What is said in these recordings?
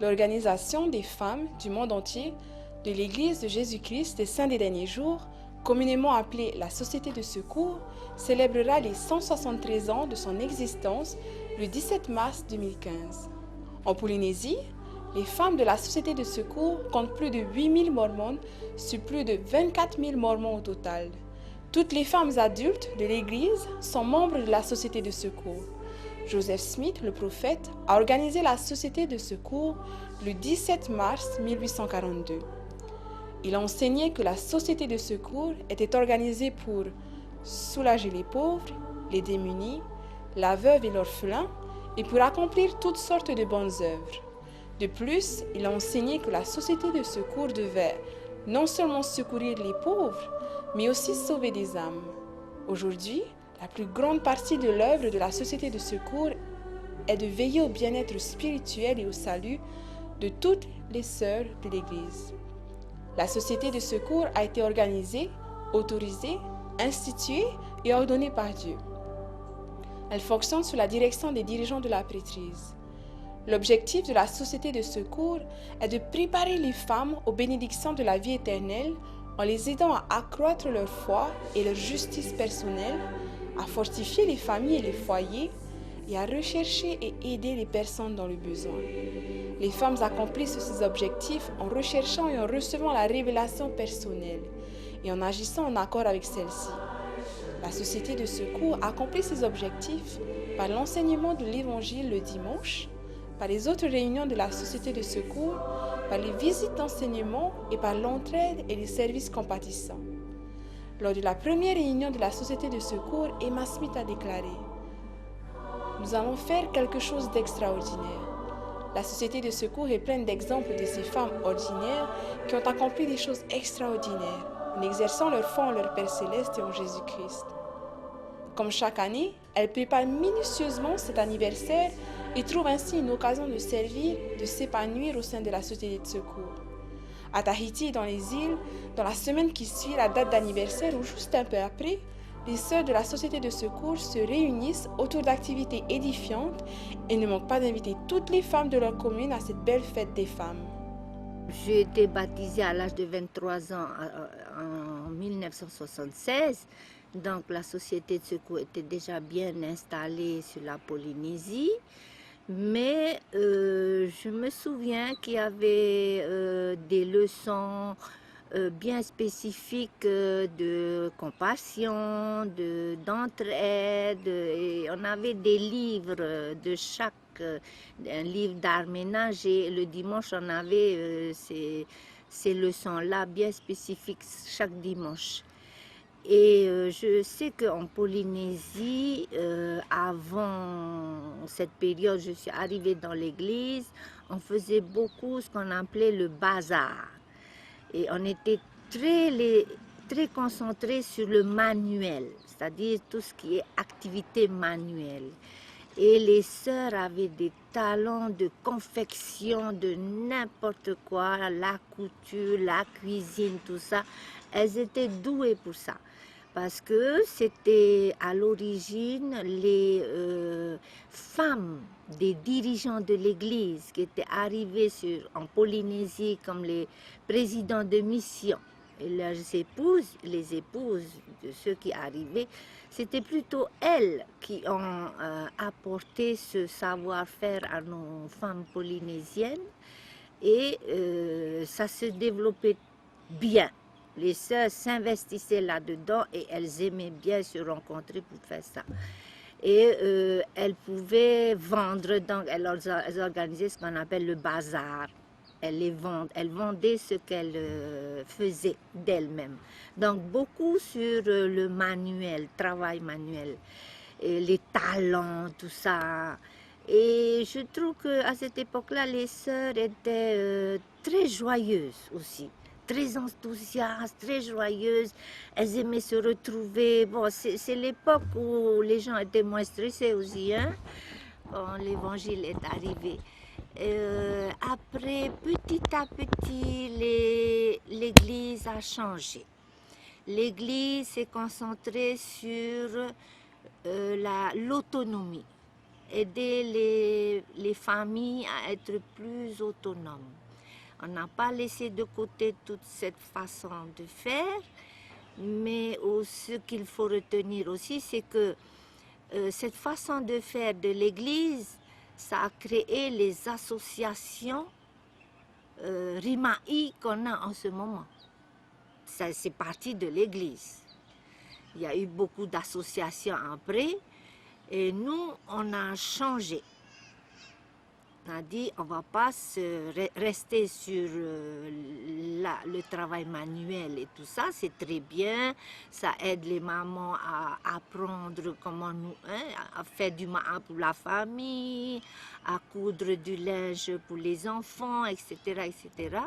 L'Organisation des femmes du monde entier de l'Église de Jésus-Christ des Saints des Derniers Jours, communément appelée la Société de Secours, célébrera les 173 ans de son existence le 17 mars 2015. En Polynésie, les femmes de la Société de Secours comptent plus de 8000 mormones sur plus de 24 000 mormons au total. Toutes les femmes adultes de l'Église sont membres de la Société de Secours. Joseph Smith, le prophète, a organisé la Société de Secours le 17 mars 1842. Il a enseigné que la Société de Secours était organisée pour soulager les pauvres, les démunis, la veuve et l'orphelin, et pour accomplir toutes sortes de bonnes œuvres. De plus, il a enseigné que la Société de Secours devait non seulement secourir les pauvres, mais aussi sauver des âmes. Aujourd'hui, la plus grande partie de l'œuvre de la Société de Secours est de veiller au bien-être spirituel et au salut de toutes les sœurs de l'Église. La Société de Secours a été organisée, autorisée, instituée et ordonnée par Dieu. Elle fonctionne sous la direction des dirigeants de la prêtrise. L'objectif de la Société de Secours est de préparer les femmes aux bénédictions de la vie éternelle en les aidant à accroître leur foi et leur justice personnelle, à fortifier les familles et les foyers et à rechercher et aider les personnes dans le besoin. Les femmes accomplissent ces objectifs en recherchant et en recevant la révélation personnelle et en agissant en accord avec celle-ci. La Société de Secours accomplit ces objectifs par l'enseignement de l'Évangile le dimanche, par les autres réunions de la Société de Secours, par les visites d'enseignement et par l'entraide et les services compatissants. Lors de la première réunion de la Société de Secours, Emma Smith a déclaré « Nous allons faire quelque chose d'extraordinaire. La Société de Secours est pleine d'exemples de ces femmes ordinaires qui ont accompli des choses extraordinaires en exerçant leur foi en leur Père Céleste et en Jésus-Christ. Comme chaque année, elle prépare minutieusement cet anniversaire et trouve ainsi une occasion de servir, de s'épanouir au sein de la Société de Secours. À Tahiti et dans les îles, dans la semaine qui suit la date d'anniversaire ou juste un peu après, les sœurs de la Société de Secours se réunissent autour d'activités édifiantes et ne manquent pas d'inviter toutes les femmes de leur commune à cette belle fête des femmes. J'ai été baptisée à l'âge de 23 ans en 1976. Donc la Société de Secours était déjà bien installée sur la Polynésie. Mais je me souviens qu'il y avait des leçons bien spécifiques de compassion, d'entraide. Et on avait des livres de chaque, un livre d'art ménager. Le dimanche, on avait ces leçons-là bien spécifiques chaque dimanche. Et je sais qu'en Polynésie, avant cette période, je suis arrivée dans l'église, on faisait beaucoup ce qu'on appelait le bazar. Et on était très concentrés sur le manuel, c'est-à-dire tout ce qui est activité manuelle. Et les sœurs avaient des talents de confection de n'importe quoi, la couture, la cuisine, tout ça. Elles étaient douées pour ça. Parce que c'était à l'origine les femmes des dirigeants de l'Église qui étaient arrivés en Polynésie comme les présidents de mission. Et leurs épouses, les épouses de ceux qui arrivaient, c'était plutôt elles qui ont apporté ce savoir-faire à nos femmes polynésiennes. Et ça se développait bien. Les sœurs s'investissaient là-dedans et elles aimaient bien se rencontrer pour faire ça. Et elles pouvaient vendre, donc elles organisaient ce qu'on appelle le bazar. Elles vendaient ce qu'elles faisaient d'elles-mêmes. Donc beaucoup sur le manuel, travail manuel, et les talents, tout ça. Et je trouve qu'à cette époque-là, les sœurs étaient très joyeuses aussi. Très enthousiastes, très joyeuses, elles aimaient se retrouver. Bon, c'est l'époque où les gens étaient moins stressés aussi, hein, quand l'évangile est arrivé. Après, petit à petit, l'église a changé. L'église s'est concentrée sur l'autonomie. aider les familles à être plus autonomes. On n'a pas laissé de côté toute cette façon de faire, mais ce qu'il faut retenir aussi, c'est que cette façon de faire de l'Église, ça a créé les associations RIMAI qu'on a en ce moment. C'est parti de l'Église. Il y a eu beaucoup d'associations après, et nous, on a changé. On a dit, on ne va pas rester sur le travail manuel et tout ça, c'est très bien. Ça aide les mamans à apprendre comment à faire du maha pour la famille, à coudre du linge pour les enfants, etc., etc.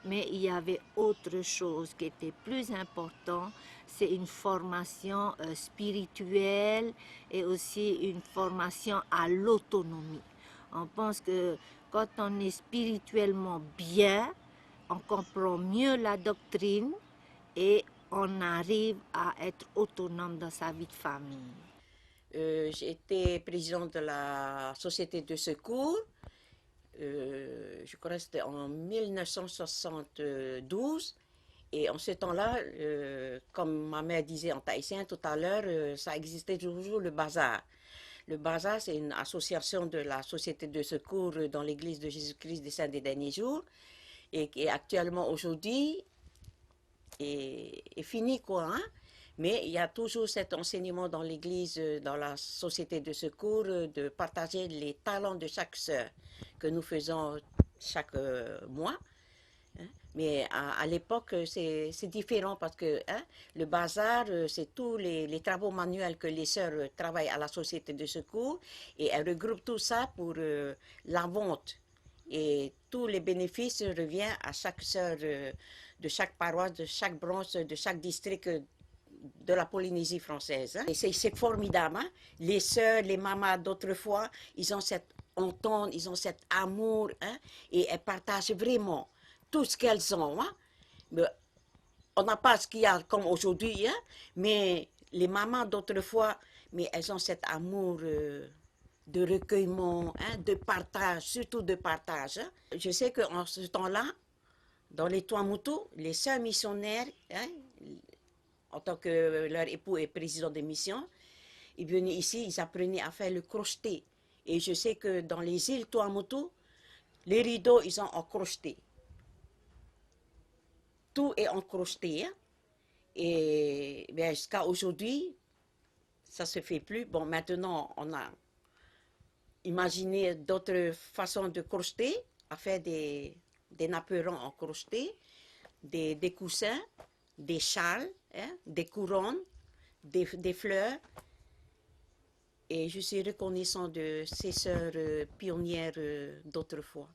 Mais il y avait autre chose qui était plus important, c'est une formation spirituelle et aussi une formation à l'autonomie. On pense que quand on est spirituellement bien, on comprend mieux la doctrine et on arrive à être autonome dans sa vie de famille. J'ai été présidente de la Société de secours. Je crois que c'était en 1972. Et en ce temps-là, comme ma mère disait en tahitien tout à l'heure, ça existait toujours le bazar. Le bazar, c'est une association de la Société de secours dans l'Église de Jésus-Christ des Saints des Derniers Jours et qui est actuellement aujourd'hui est fini, quoi. Hein? Mais il y a toujours cet enseignement dans l'Église, dans la Société de secours, de partager les talents de chaque sœur que nous faisons chaque mois. Hein? Mais à l'époque, c'est différent parce que le bazar, c'est tous les travaux manuels que les sœurs travaillent à la Société de secours et elles regroupent tout ça pour la vente. Et tous les bénéfices reviennent à chaque sœur de chaque paroisse, de chaque branche, de chaque district de la Polynésie française. Hein? Et c'est formidable. Hein? Les sœurs, les mamas d'autrefois, ils ont cette entente, ils ont cet amour hein? Et elles partagent vraiment tout ce qu'elles ont. Hein? Mais on n'a pas ce qu'il y a comme aujourd'hui, hein? Mais les mamans d'autrefois, mais elles ont cet amour de recueillement, hein? De partage, surtout de partage. Hein? Je sais qu'en ce temps-là, dans les Tuamotu, les sœurs missionnaires, hein? En tant que leur époux est président de mission, ils venaient ici, ils apprenaient à faire le crocheté. Et je sais que dans les îles Tuamotu, les rideaux, ils ont en crocheté. Tout est en crocheté. Hein? Et jusqu'à aujourd'hui, ça ne se fait plus. Bon, maintenant, on a imaginé d'autres façons de crocheter, à faire des napperons en crocheté, des coussins, des châles, hein, des couronnes, des fleurs. Et je suis reconnaissant de ces sœurs pionnières d'autrefois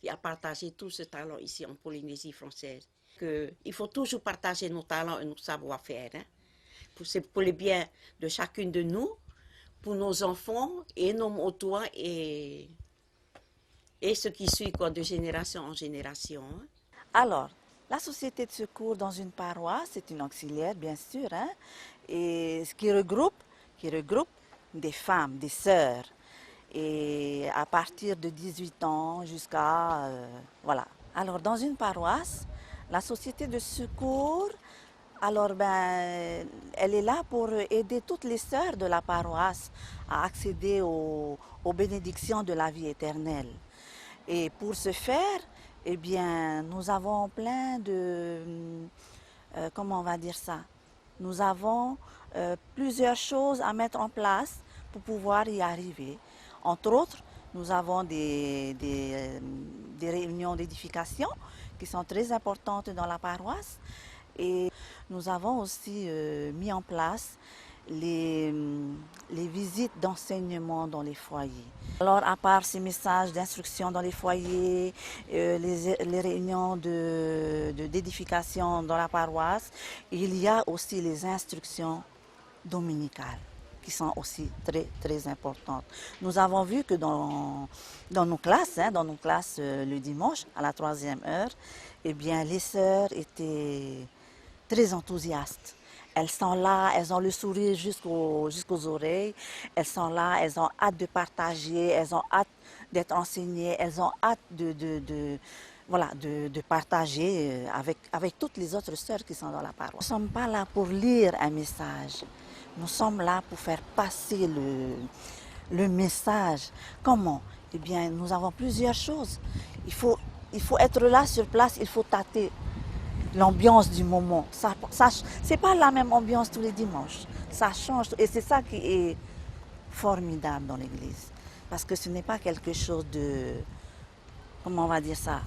qui ont partagé tout ce talent ici en Polynésie française. Il faut toujours partager nos talents et nos savoir-faire. Hein. C'est pour le bien de chacune de nous, pour nos enfants et nos motois et ce qui suit quoi, de génération en génération. Hein. Alors, la société de secours dans une paroisse, c'est une auxiliaire, bien sûr, hein, et ce qui regroupe des femmes, des sœurs, et à partir de 18 ans jusqu'à... voilà. Alors, dans une paroisse, la société de secours, alors, elle est là pour aider toutes les sœurs de la paroisse à accéder aux bénédictions de la vie éternelle. Et pour ce faire, eh bien, nous avons plein de... comment on va dire ça? Nous avons plusieurs choses à mettre en place pour pouvoir y arriver. Entre autres, nous avons des réunions d'édification qui sont très importantes dans la paroisse. Et nous avons aussi mis en place les visites d'enseignement dans les foyers. Alors, à part ces messages d'instruction dans les foyers, les réunions d'édification dans la paroisse, il y a aussi les instructions dominicales qui sont aussi très, très importantes. Nous avons vu que dans nos classes, le dimanche, à la 3e heure, eh bien, les sœurs étaient très enthousiastes. Elles sont là, elles ont le sourire jusqu'aux oreilles. Elles sont là, elles ont hâte de partager, elles ont hâte d'être enseignées, elles ont hâte de partager avec toutes les autres sœurs qui sont dans la paroisse. Nous ne sommes pas là pour lire un message. Nous sommes là pour faire passer le message. Comment? Eh bien, nous avons plusieurs choses. Il faut être là sur place, il faut tâter l'ambiance du moment. C'est pas la même ambiance tous les dimanches. Ça change et c'est ça qui est formidable dans l'église. Parce que ce n'est pas quelque chose de, comment on va dire ça,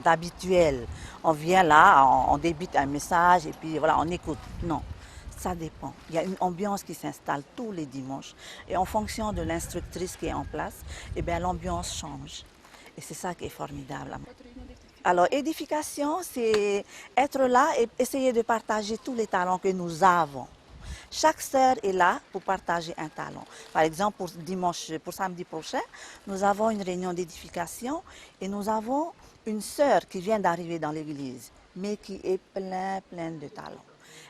d'habituel. On vient là, on débite un message et puis voilà, on écoute. Non, ça dépend. Il y a une ambiance qui s'installe tous les dimanches. Et en fonction de l'instructrice qui est en place, eh bien l'ambiance change. Et c'est ça qui est formidable. Alors, édification, c'est être là et essayer de partager tous les talents que nous avons. Chaque sœur est là pour partager un talent. Par exemple, pour samedi prochain, nous avons une réunion d'édification et nous avons une sœur qui vient d'arriver dans l'église, mais qui est pleine de talents.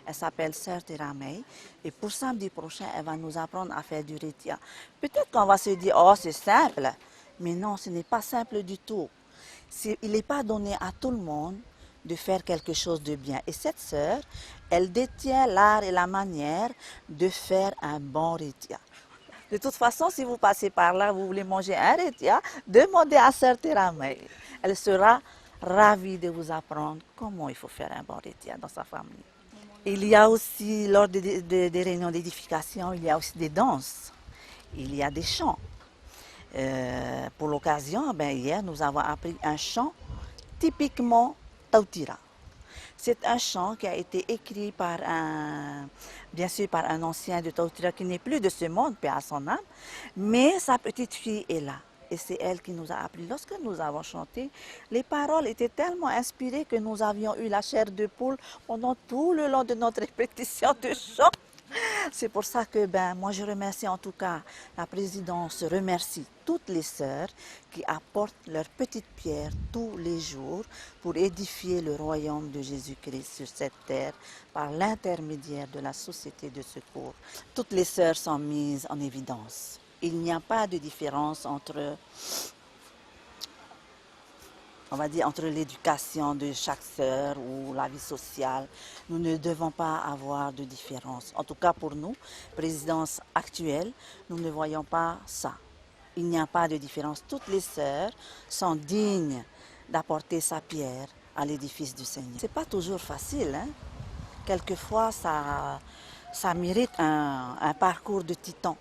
Elle s'appelle Sœur Teramei et pour samedi prochain, elle va nous apprendre à faire du retia. Peut-être qu'on va se dire, oh, c'est simple, mais non, ce n'est pas simple du tout. Il n'est pas donné à tout le monde de faire quelque chose de bien. Et cette sœur, elle détient l'art et la manière de faire un bon retia. De toute façon, si vous passez par là, vous voulez manger un retia, demandez à Sœur Teramei. Elle sera ravie de vous apprendre comment il faut faire un bon retia dans sa famille. Il y a aussi, lors des réunions d'édification, il y a aussi des danses, il y a des chants. Pour l'occasion, hier, nous avons appris un chant typiquement Tautira. C'est un chant qui a été écrit bien sûr par un ancien de Tautira qui n'est plus de ce monde, paix à son âme, mais sa petite fille est là. Et c'est elle qui nous a appris. Lorsque nous avons chanté, les paroles étaient tellement inspirées que nous avions eu la chair de poule pendant tout le long de notre répétition de chant. C'est pour ça que moi je remercie en tout cas la présidence, remercie toutes les sœurs qui apportent leur petite pierre tous les jours pour édifier le royaume de Jésus-Christ sur cette terre par l'intermédiaire de la société de secours. Toutes les sœurs sont mises en évidence. Il n'y a pas de différence entre, on va dire, entre l'éducation de chaque sœur ou la vie sociale. Nous ne devons pas avoir de différence. En tout cas pour nous, présidence actuelle, nous ne voyons pas ça. Il n'y a pas de différence. Toutes les sœurs sont dignes d'apporter sa pierre à l'édifice du Seigneur. Ce n'est pas toujours facile, hein? Quelquefois, ça mérite un parcours de titan.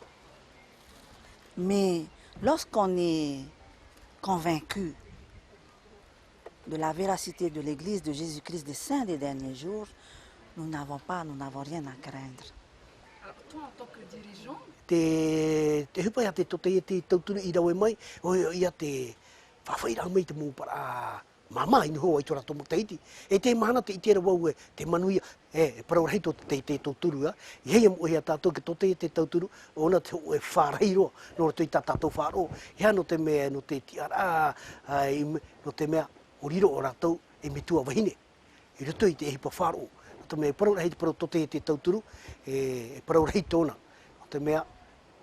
Mais lorsqu'on est convaincu de la véracité de l'Église de Jésus-Christ des saints des derniers jours, nous n'avons rien à craindre. Alors, toi, en tant que dirigeant, te hupa ia te tote ia te tauturu I rawe mai, o ia te whawhaira mai te mūpara mama inu hoa I tora tomo teiti. E te mana te itera wau te manuia, paraurahei to te tauturu, I hei am oia tātou ke tote te tauturu, ona te oe whāreiro, no te tātou whāro, ia no te mea, no te tiara, no te mea, o riro o rātou, e me tua wahine. I roto I te ehipa whāro. No te mea, paraurahei te tote te tauturu, e paraurahei tōna. No te mea,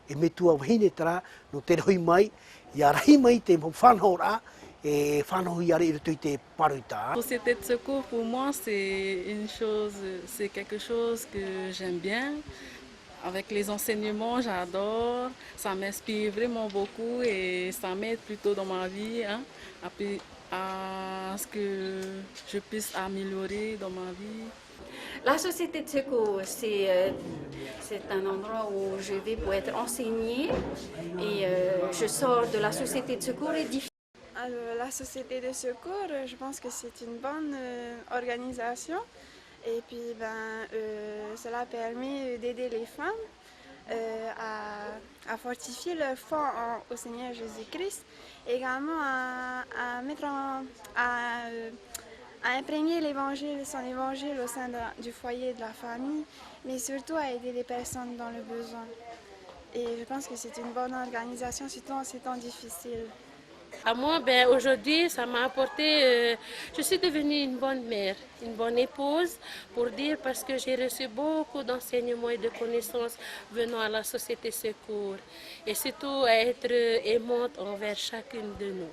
e me tua wahine tara, no te roi mai, ia rahi mai te whanau rā, et La société de secours, pour moi, c'est quelque chose que j'aime bien. Avec les enseignements, j'adore. Ça m'inspire vraiment beaucoup et ça m'aide plutôt dans ma vie, hein, à ce que je puisse améliorer dans ma vie. La société de secours, c'est un endroit où je vais pour être enseignée et je sors de la société de secours édifiée. Alors, la société de secours, je pense que c'est une bonne organisation et puis cela permet d'aider les femmes à fortifier leur foi au Seigneur Jésus-Christ, également à imprégner son évangile au sein du foyer de la famille, mais surtout à aider les personnes dans le besoin. Et je pense que c'est une bonne organisation, surtout en ces temps difficiles. À moi, ben, aujourd'hui, ça m'a apporté, je suis devenue une bonne mère, une bonne épouse, pour dire parce que j'ai reçu beaucoup d'enseignements et de connaissances venant à la Société Secours, et surtout à être aimante envers chacune de nous.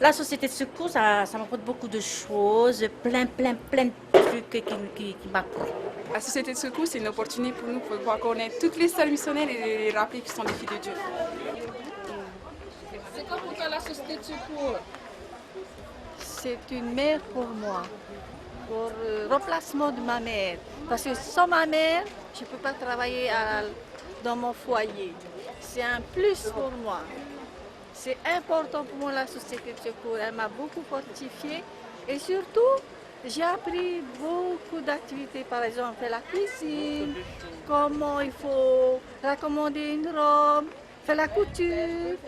La Société de Secours, ça m'apporte beaucoup de choses, plein de trucs qui m'apportent. La Société de Secours, c'est une opportunité pour nous pour pouvoir connaître toutes les sœurs missionnaires et les rappeler qui sont des filles de Dieu. C'est quoi pour toi la Société de Secours? C'est une mère pour moi, pour le remplacement de ma mère. Parce que sans ma mère, je ne peux pas travailler dans mon foyer. C'est un plus pour moi. C'est important pour moi la Société de Secours. Elle m'a beaucoup fortifiée et surtout, j'ai appris beaucoup d'activités. Par exemple, faire la cuisine, comment il faut raccommoder une robe, faire la couture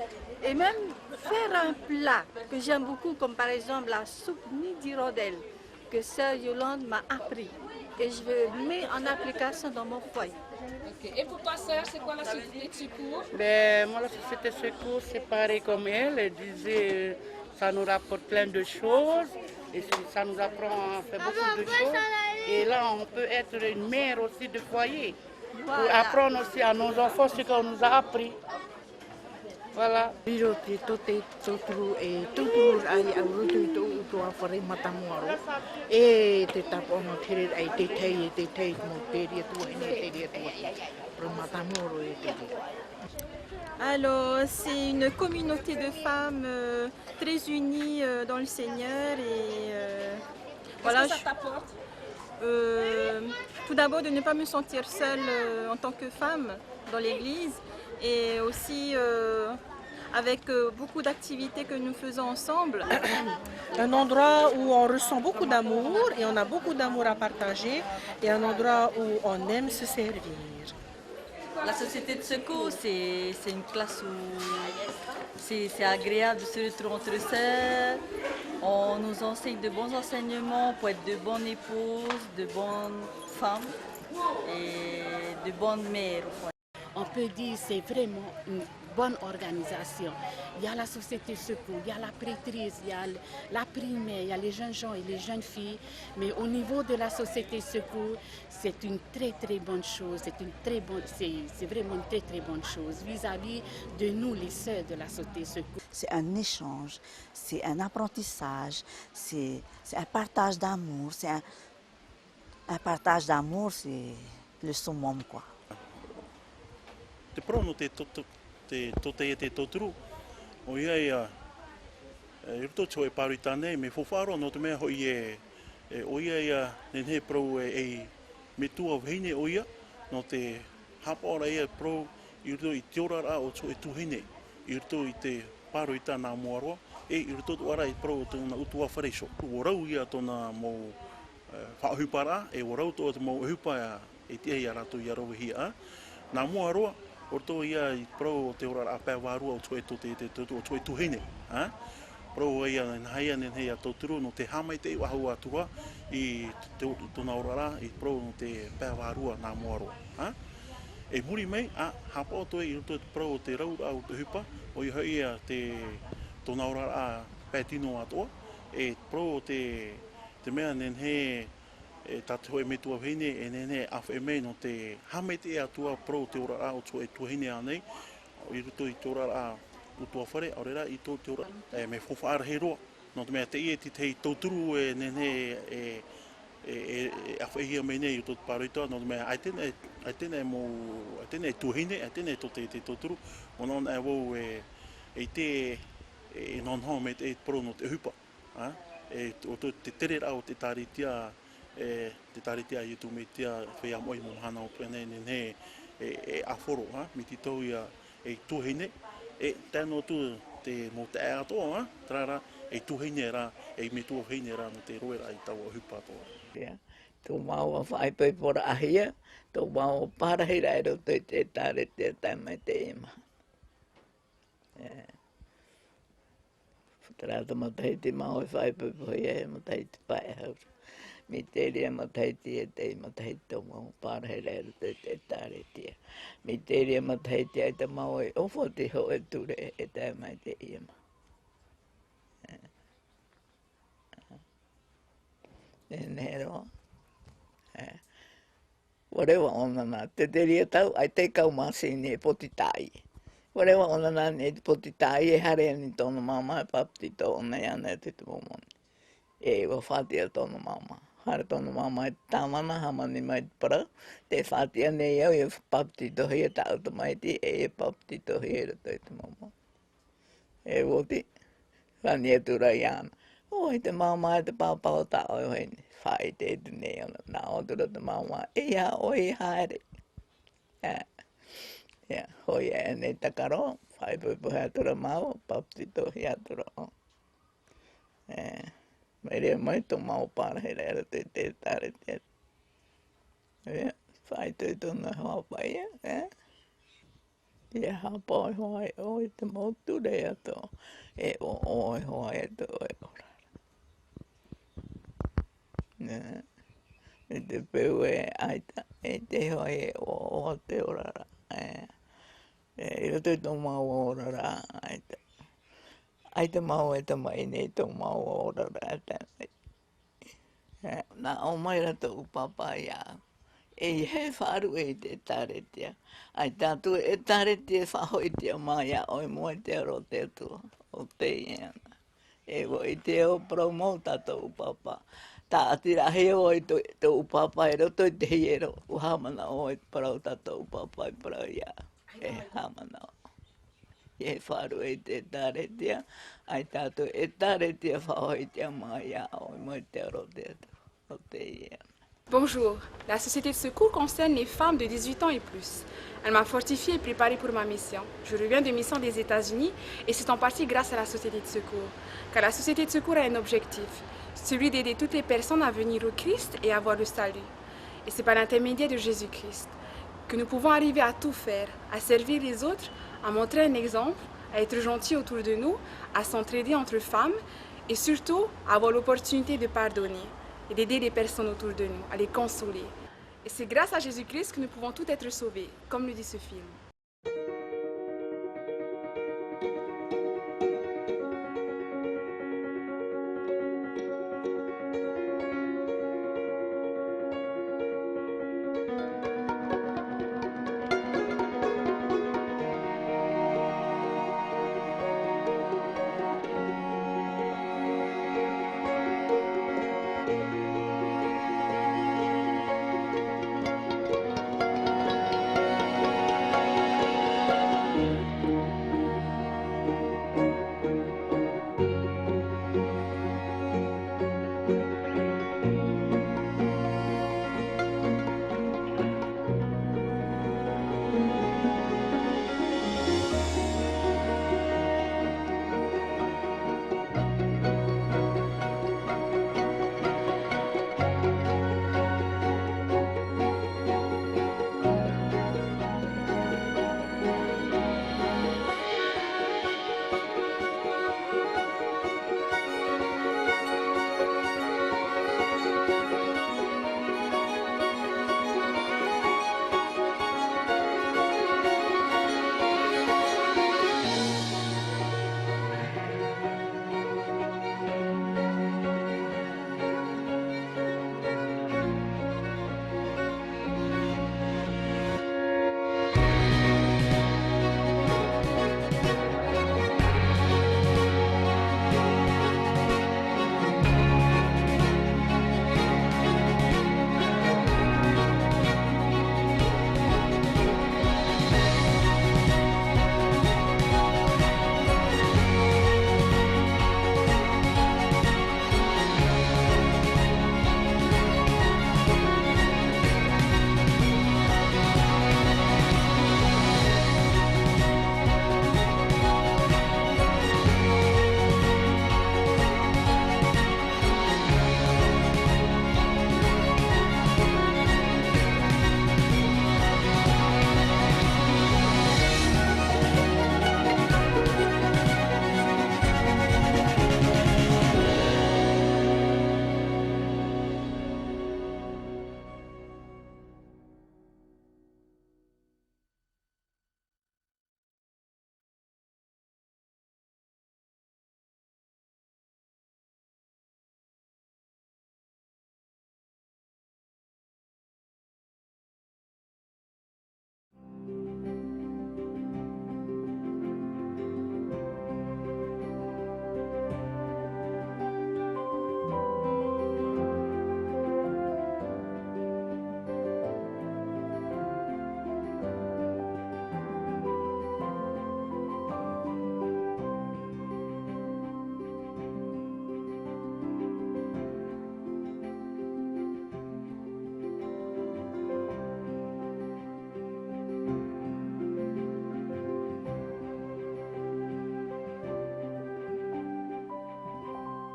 et même faire un plat que j'aime beaucoup, comme par exemple la soupe midi rondelle que sœur Yolande m'a appris et je le mets en application dans mon foyer. Okay. Et pour toi, sœur, c'est quoi la Société de Secours? Ben, moi, la Société de Secours, c'est pareil comme elle. Elle disait ça nous rapporte plein de choses et ça nous apprend à faire beaucoup de choses. Et là, on peut être une mère aussi de foyer pour apprendre aussi à nos enfants ce qu'on nous a appris. Voilà. Alors, c'est une communauté de femmes très unies dans le Seigneur et voilà. Qu'est-ce que ça t'apporte? Tout d'abord, de ne pas me sentir seule en tant que femme dans l'Église et aussi avec beaucoup d'activités que nous faisons ensemble. Un endroit où on ressent beaucoup d'amour et on a beaucoup d'amour à partager et un endroit où on aime se servir. La Société de Secours, c'est une classe où c'est agréable de se retrouver entre sœurs. On nous enseigne de bons enseignements pour être de bonnes épouses, de bonnes femmes et de bonnes mères. On peut dire que c'est vraiment une bonne organisation. Il y a la Société de Secours, il y a la prêtrise, il y a la primaire, il y a les jeunes gens et les jeunes filles. Mais au niveau de la Société de Secours, c'est une très bonne chose. C'est vraiment une très bonne chose vis-à-vis de nous, les sœurs de la Société de Secours. C'est un échange, c'est un apprentissage, c'est un partage d'amour. Un partage d'amour, c'est le summum, quoi. Te prono te tote e te toturu. O ia i roto tō e paru i tāne, me whawharo no te mea hoi o ia nenhe pro me tua vheine o ia, no te hapora ia pro i roto i te orara o tō e tuhine, i roto i te paru i tāna moaroa, i roto tu ara i pro tōna utua whareiso. O rau ia tōna mō whaahupara, o rau tō te mō hupa e tia i arato i arawa hia. Nā moaroa, o tō ia i pro te orara a pēwārua o tō e tote te tutu o tō e tuhine. Pro ia nhaia nenhea tōturu no te hamai te wahau atua i tōna orara i pro no te pēwārua nā moaroa. E muri mei, hapa o tō i roto pro o te raura o te hupa, o i ia tōna orara a pētino atoa, e pro o te mea nenhe tātou e me tua hine e nene awha e mei no te hamete e atua pro te orara o tō e tua hine anei. I ruto i tō orara o tua whare, aurera i tō te orara. Me whawhaara he roa. No te mea te ie te tei tauturu e nene awha e hia mei nei i tō te pāroitoa. No te mea aitene e tua hine, aitene tō te tauturu. O nona e wau e te non hao me te pro no te hupa. O te tere rao te tāritia te tāritia i tu me tia whea moi mo hana o pene nene e aforo, mi ti tau ia e tuhine, e tēnō tu te mo te atoa, trara e tuhine ra, e me tuhine ra no te roera i tau o hupa toa. Tō mau a whaipoi pora ahia, tō mau parahira e roto i te tāritia taimai te ema. Whatarata matai te mau e whaipoi poi e matai te pae hauru. Mi te rea mataiti e te mataiti o mau pārhera e roto te tāretia. Mi te rea mataiti e te mau e ofo te ho e ture e te mai te iema. Nero. Whatever ona te teria tau, ai te kaumasi ni potitai. Whatever ona ni potitai e hare ni tono mama e papti tōna ana te te momoni. E wa whatia tono mama. Hare tono mama e tamana hamani mai para. Te whatia nei au e papti tohi e tauta mai ti e papti tohi e rato te momoni. E woti, whani e tura i ana. O te mama e te pāpau tau e hoi. Whai te te nei ana. Nā o tura te mama e ha o e haere. Hoi e nei takaro. Whai pupu hea tura mau. Papti tohi a tura o. Mai rea mai tō mau pāra he rea te te tare te. Whai tui tōna hoa pai e. Ia hapa oi hoa e oi te motu rea tō. E o oi hoa e tō e ora. E te peu e aita. E te hoa e o te orara. E roto tō mau orara aita. Aita mau e ta mai nei tō mau orara aita. Nā o mai rata upapa ia. E he wharu e te taretia. Ai tātu e taretia whahoitia mai a oi moe te aro te atua. O te iana. E wo i te o promota tō upapa. Tā atira he o i tō upapa e roto i te hiero. Uhamana o i prauta tō upapa i prau ia. E hamana o. E wharu e te taretia. Ai tātu e taretia whahoitia mai a oi moe te aro te atua. O te iana. Bonjour, la Société de secours concerne les femmes de 18 ans et plus. Elle m'a fortifiée et préparée pour ma mission. Je reviens de mission des États-Unis et c'est en partie grâce à la Société de secours. Car la Société de secours a un objectif, celui d'aider toutes les personnes à venir au Christ et à avoir le salut. Et c'est par l'intermédiaire de Jésus-Christ que nous pouvons arriver à tout faire, à servir les autres, à montrer un exemple, à être gentils autour de nous, à s'entraider entre femmes et surtout à avoir l'opportunité de pardonner et d'aider les personnes autour de nous, à les consoler. Et c'est grâce à Jésus-Christ que nous pouvons tous être sauvés, comme le dit ce film.